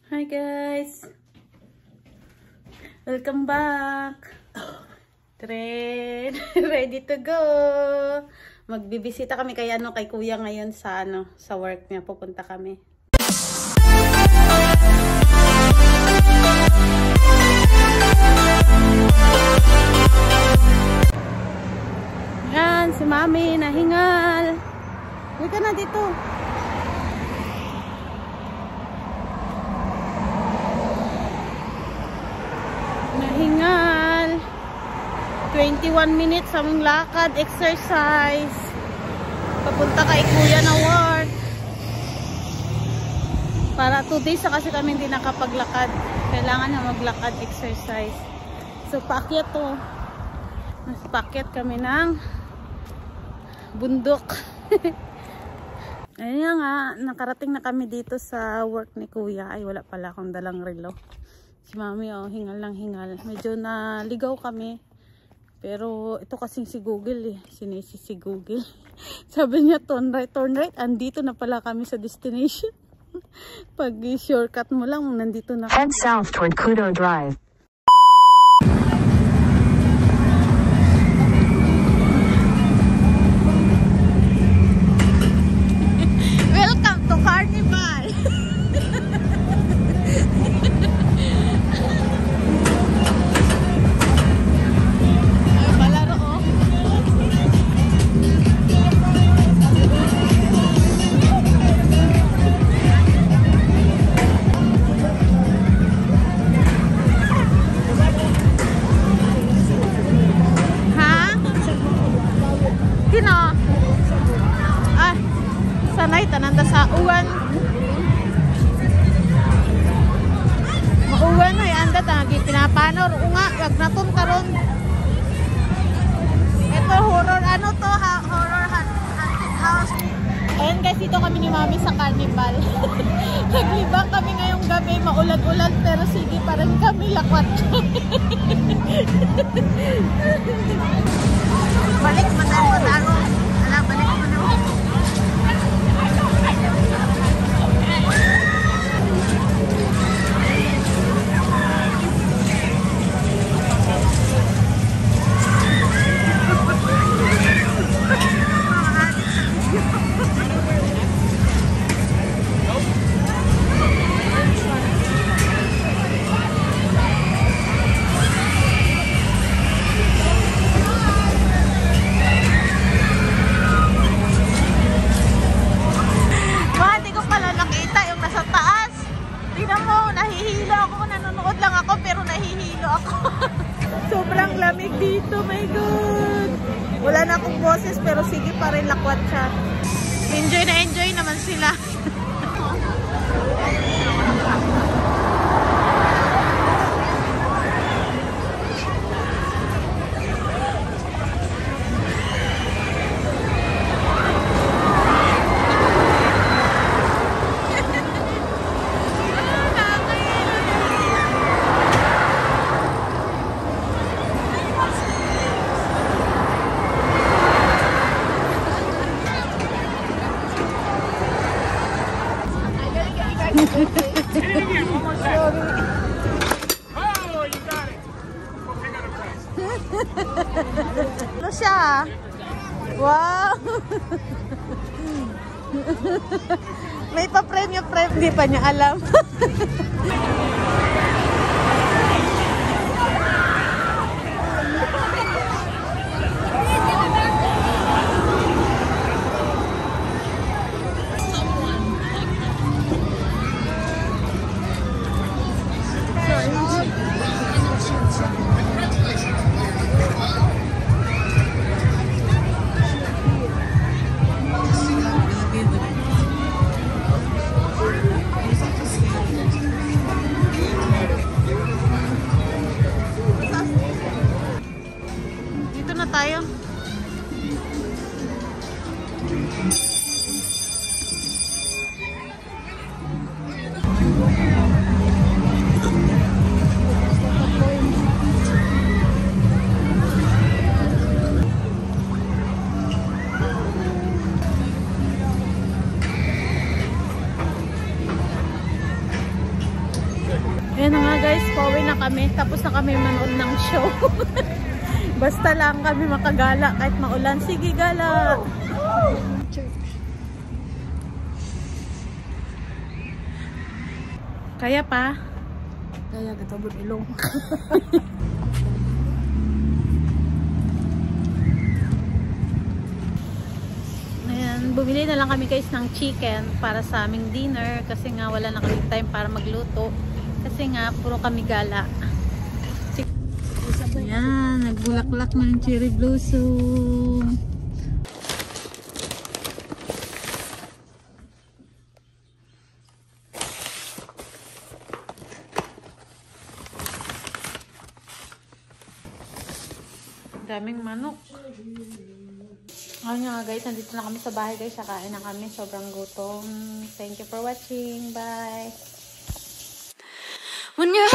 Hi guys! Welcome back! Ready to go! Magbibisita kami kay kuya ngayon sa sa work niya. Pupunta kami. Yan, si Mami nahingal. Huwag ka na dito. Nahingal. 21 minutes aming lakad, exercise. Papunta kay kuya na work. Para 2 days na kasi kami hindi nakapaglakad. Kailangan na maglakad, exercise. So paakyat to. Mas paakyat kami ng bundok. Ayun nga, nakarating na kami dito sa work ni kuya. Ay, wala pala akong dalang relo. Si Mami, oh, hingal lang hingal. Medyo naligaw kami. Pero ito kasing si Google eh. Sinisi si Google. Sabi niya, turn right, turn right. Andito na pala kami sa destination. Pag shortcut mo lang, nandito na kami. Head south toward Kudo Drive. Welcome to Carnival! Tananda sa uwan. Mauwan ay anda tangi pinapanor nga wag naton karon. Ito horror horror haunted house. Ayun guys, dito kami ni Mami sa Carnival. Naglibang kami ngayong gabi, maulan-ulan pero sige pa rin kami lakwat. Balik mataro. Ala balik mo na. Sobrang lamig dito, my God. Wala na akong boses pero sige pa rin lakwat siya. Enjoy naman sila. Ano siya? Wow! May pa-premyo. Hindi pa niya alam. Tayo. Ayan na nga guys, pauwi na kami. Tapos na kami manood ng show. Basta lang kami makagala kahit maulan. Sige, gala! Kaya pa? Kaya gatabot ilong. Ayan, bumili na lang kami guys ng chicken para sa aming dinner. Kasi nga wala na kami time para magluto. Kasi nga puro kami gala. Ayan, nagbulaklak ng cherry blossom. Daming manok. Ayun nga guys, nandito na kami sa bahay guys. Kakain na kami. Sobrang gutom. Thank you for watching. Bye! When you're